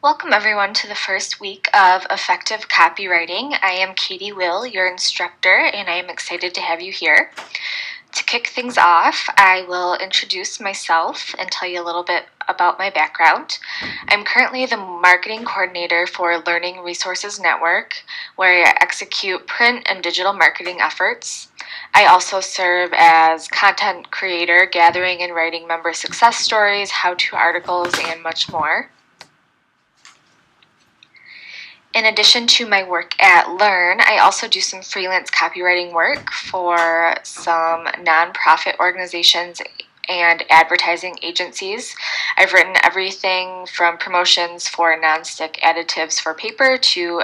Welcome everyone to the first week of Effective Copywriting. I am Katie Will, your instructor, and I am excited to have you here. To kick things off, I will introduce myself and tell you a little bit about my background. I'm currently the marketing coordinator for Learning Resources Network, where I execute print and digital marketing efforts. I also serve as content creator, gathering and writing member success stories, how-to articles, and much more. In addition to my work at Learn, I also do some freelance copywriting work for some nonprofit organizations and advertising agencies. I've written everything from promotions for nonstick additives for paper to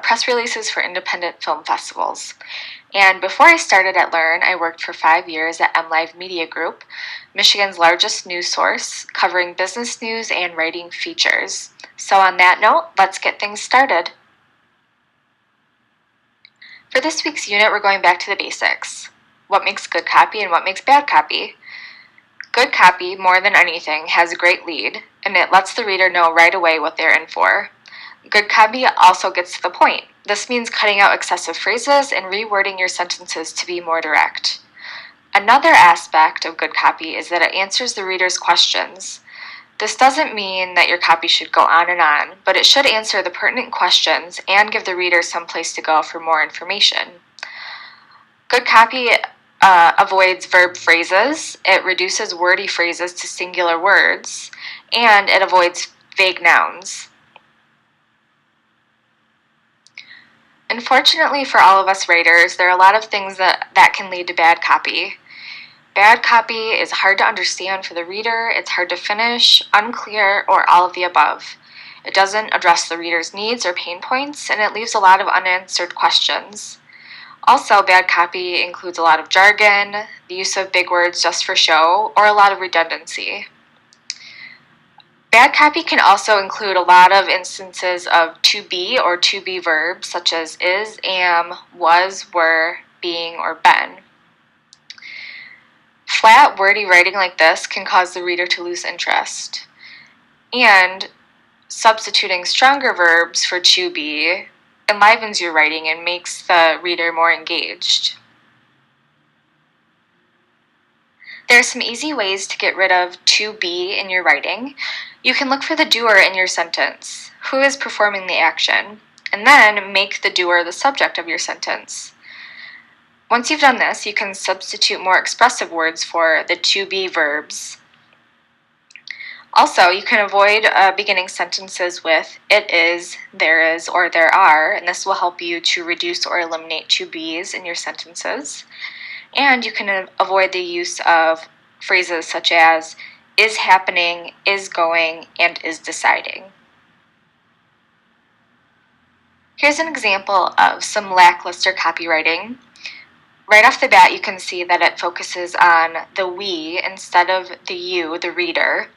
press releases for independent film festivals. And before I started at Learn, I worked for 5 years at MLive Media Group, Michigan's largest news source, covering business news and writing features. So on that note, let's get things started. For this week's unit, we're going back to the basics. What makes good copy and what makes bad copy? Good copy, more than anything, has a great lead, and it lets the reader know right away what they're in for. Good copy also gets to the point. This means cutting out excessive phrases and rewording your sentences to be more direct. Another aspect of good copy is that it answers the reader's questions. This doesn't mean that your copy should go on, but it should answer the pertinent questions and give the reader some place to go for more information. Good copy avoids verb phrases, it reduces wordy phrases to singular words, and it avoids vague nouns. Unfortunately for all of us writers, there are a lot of things that can lead to bad copy. Bad copy is hard to understand for the reader, it's hard to finish, unclear, or all of the above. It doesn't address the reader's needs or pain points, and it leaves a lot of unanswered questions. Also, bad copy includes a lot of jargon, the use of big words just for show, or a lot of redundancy. Bad copy can also include a lot of instances of to be or to be verbs, such as is, am, was, were, being, or been. Flat, wordy writing like this can cause the reader to lose interest. And substituting stronger verbs for to be enlivens your writing and makes the reader more engaged. There are some easy ways to get rid of to be in your writing. You can look for the doer in your sentence. Who is performing the action? And then make the doer the subject of your sentence. Once you've done this, you can substitute more expressive words for the to be verbs. Also, you can avoid beginning sentences with it is, there is, or there are, and this will help you to reduce or eliminate to be's in your sentences. And you can avoid the use of phrases such as is happening, is going, and is deciding. Here's an example of some lackluster copywriting. Right off the bat, you can see that it focuses on the we instead of the you, the reader.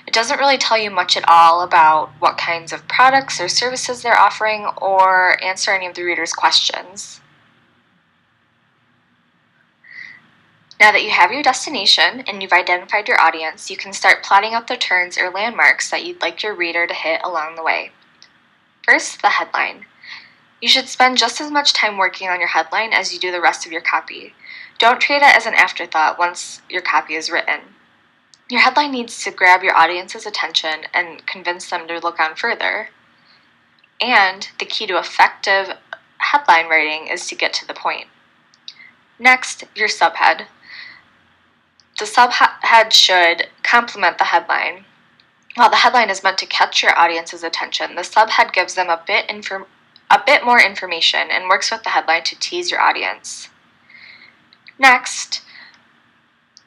It doesn't really tell you much at all about what kinds of products or services they're offering or answer any of the reader's questions. Now that you have your destination and you've identified your audience, you can start plotting out the turns or landmarks that you'd like your reader to hit along the way. First, the headline. You should spend just as much time working on your headline as you do the rest of your copy. Don't treat it as an afterthought once your copy is written. Your headline needs to grab your audience's attention and convince them to look on further. And the key to effective headline writing is to get to the point. Next, your subhead. The subhead should complement the headline. While the headline is meant to catch your audience's attention, the subhead gives them a bit more information and works with the headline to tease your audience. Next,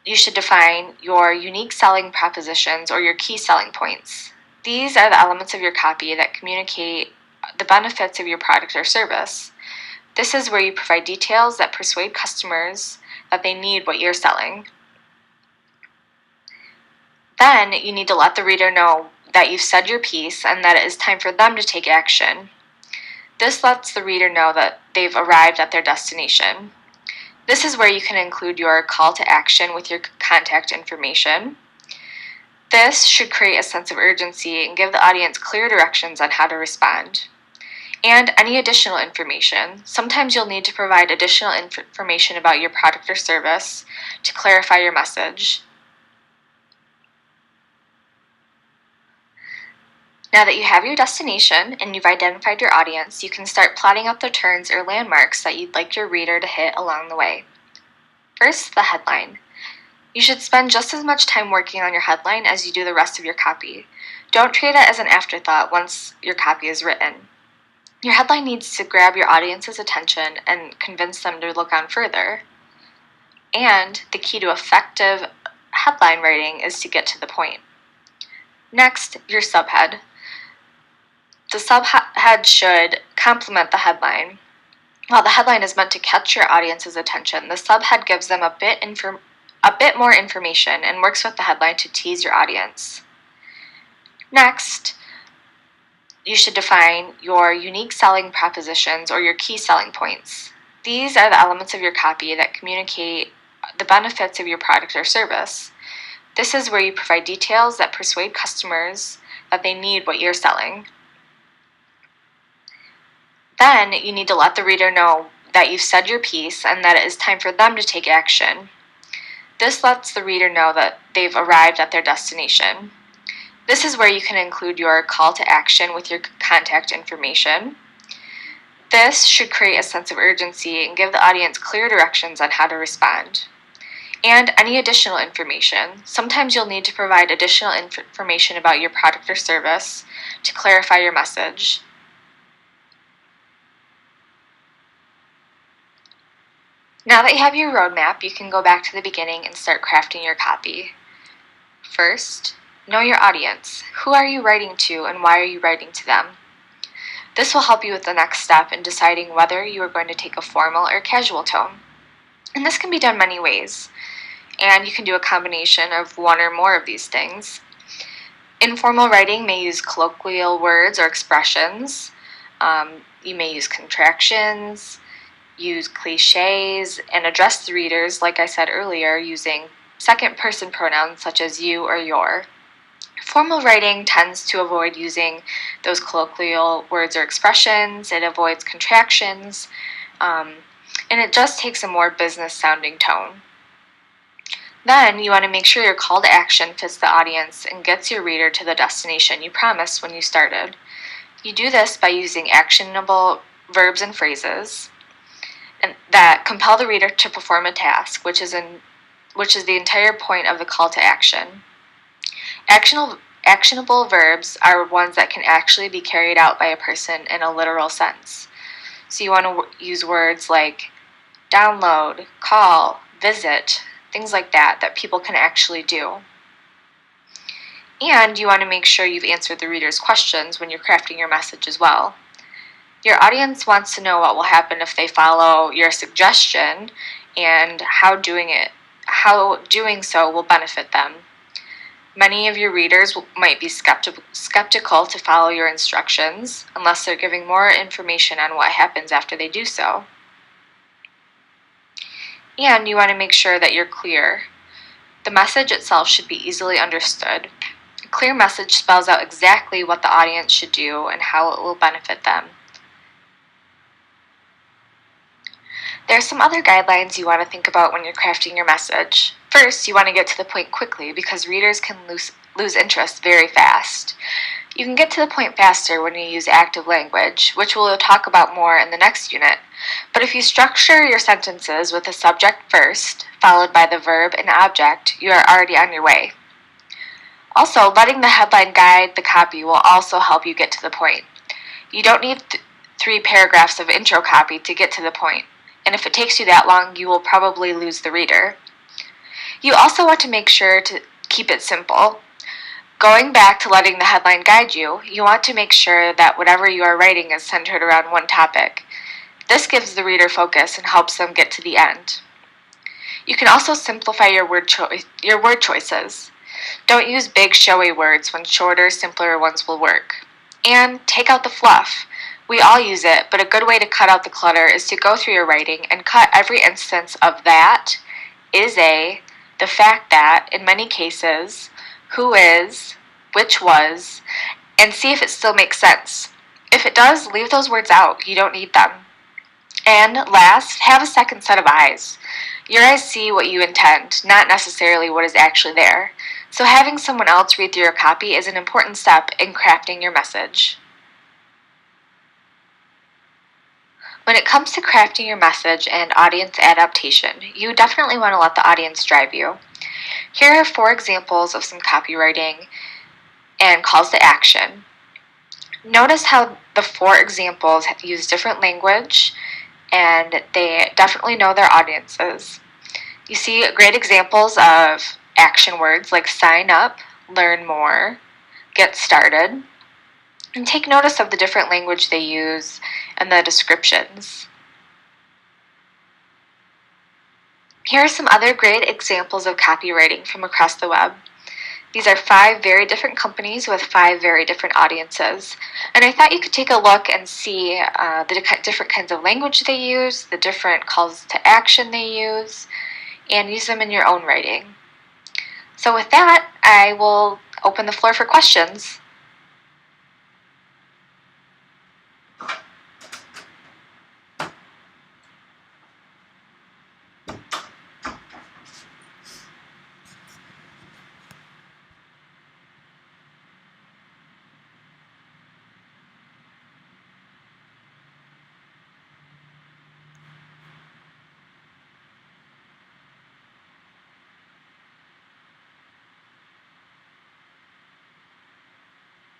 you should define your unique selling propositions or your key selling points. These are the elements of your copy that communicate the benefits of your product or service. This is where you provide details that persuade customers that they need what you're selling. Then you need to let the reader know that you've said your piece and that it is time for them to take action. This lets the reader know that they've arrived at their destination. This is where you can include your call to action with your contact information. This should create a sense of urgency and give the audience clear directions on how to respond. And any additional information. Sometimes you'll need to provide additional information about your product or service to clarify your message. Now that you have your destination and you've identified your audience, you can start plotting out the turns or landmarks that you'd like your reader to hit along the way. First, the headline. You should spend just as much time working on your headline as you do the rest of your copy. Don't treat it as an afterthought once your copy is written. Your headline needs to grab your audience's attention and convince them to look on further. And the key to effective headline writing is to get to the point. Next, your subhead. The subhead should complement the headline. While the headline is meant to catch your audience's attention, the subhead gives them a bit more information and works with the headline to tease your audience. Next, you should define your unique selling propositions or your key selling points. These are the elements of your copy that communicate the benefits of your product or service. This is where you provide details that persuade customers that they need what you're selling. Then you need to let the reader know that you've said your piece and that it is time for them to take action. This lets the reader know that they've arrived at their destination. This is where you can include your call to action with your contact information. This should create a sense of urgency and give the audience clear directions on how to respond. And any additional information. Sometimes you'll need to provide additional information about your product or service to clarify your message. Now that you have your roadmap, you can go back to the beginning and start crafting your copy. First, know your audience. Who are you writing to and why are you writing to them? This will help you with the next step in deciding whether you are going to take a formal or casual tone. And this can be done many ways, and you can do a combination of one or more of these things. Informal writing may use colloquial words or expressions. You may use contractions, use cliches, and address the readers, like I said earlier, using second-person pronouns such as you or your. Formal writing tends to avoid using those colloquial words or expressions. It avoids contractions, and it just takes a more business-sounding tone. Then you want to make sure your call to action fits the audience and gets your reader to the destination you promised when you started. You do this by using actionable verbs and phrases that compel the reader to perform a task, which is the entire point of the call to action. Actionable verbs are ones that can actually be carried out by a person in a literal sense. So you want to use words like download, call, visit, things like that people can actually do. And you want to make sure you've answered the reader's questions when you're crafting your message as well. Your audience wants to know what will happen if they follow your suggestion and how doing so will benefit them. Many of your readers might be skeptical to follow your instructions unless they're giving more information on what happens after they do so. And you want to make sure that you're clear. The message itself should be easily understood. A clear message spells out exactly what the audience should do and how it will benefit them. There are some other guidelines you want to think about when you're crafting your message. First, you want to get to the point quickly because readers can lose interest very fast. You can get to the point faster when you use active language, which we'll talk about more in the next unit. But if you structure your sentences with the subject first, followed by the verb and object, you are already on your way. Also, letting the headline guide the copy will also help you get to the point. You don't need 3 paragraphs of intro copy to get to the point. And if it takes you that long, you will probably lose the reader. You also want to make sure to keep it simple. Going back to letting the headline guide you, you want to make sure that whatever you are writing is centered around one topic. This gives the reader focus and helps them get to the end. You can also simplify your word choices. Don't use big, showy words when shorter, simpler ones will work. And take out the fluff. We all use it, but a good way to cut out the clutter is to go through your writing and cut every instance of that, is a, the fact that, in many cases, who is, which was, and see if it still makes sense. If it does, leave those words out. You don't need them. And last, have a second set of eyes. Your eyes see what you intend, not necessarily what is actually there. So having someone else read through your copy is an important step in crafting your message. When it comes to crafting your message and audience adaptation, you definitely want to let the audience drive you. Here are 4 examples of some copywriting and calls to action. Notice how the 4 examples use different language and they definitely know their audiences. You see great examples of action words like sign up, learn more, get started, and take notice of the different language they use and the descriptions. Here are some other great examples of copywriting from across the web. These are 5 very different companies with 5 very different audiences. And I thought you could take a look and see the different kinds of language they use, the different calls to action they use, and use them in your own writing. So with that, I will open the floor for questions.